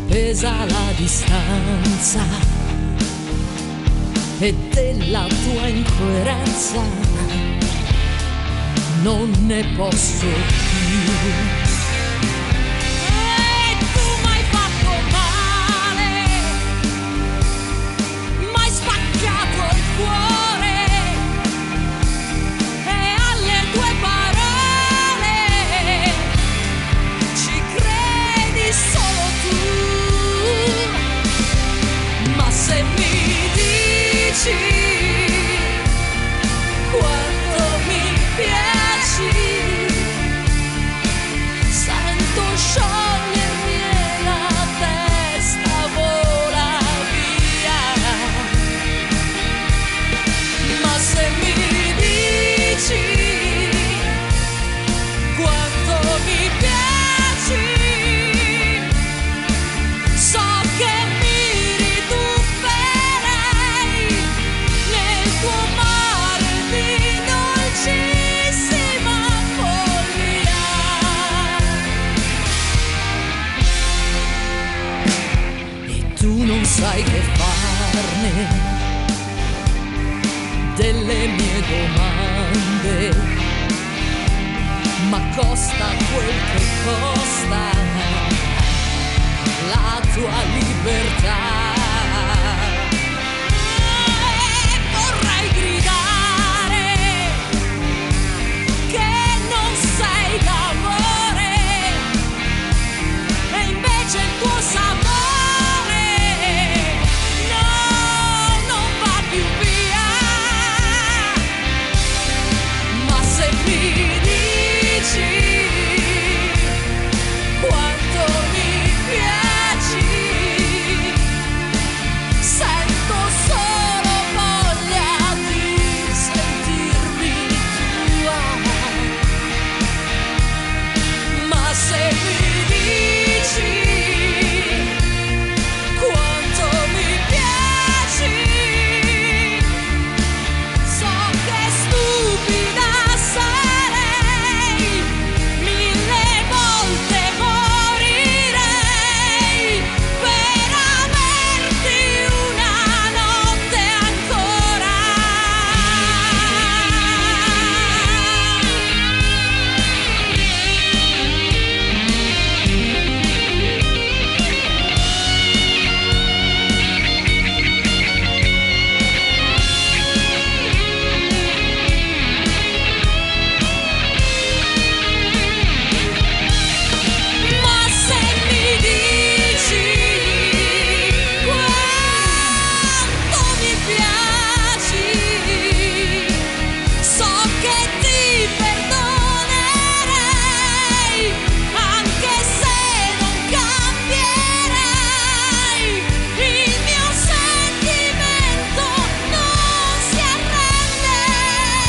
pesa la distanza e della tua incoerenza non ne posso più. E tu m'hai fatto male, m'hai spaccato il cuore e alle tue parole ci credi solo tu. Ma se mi dici quanto mi piaci, sento sciogliermi e la testa vola via. Ma se mi dici quanto mi piaci, so che mi ritufferei nel tuo mare di dolcissima follia. E tu non sai che farne delle mie domande, ma costa quel che costa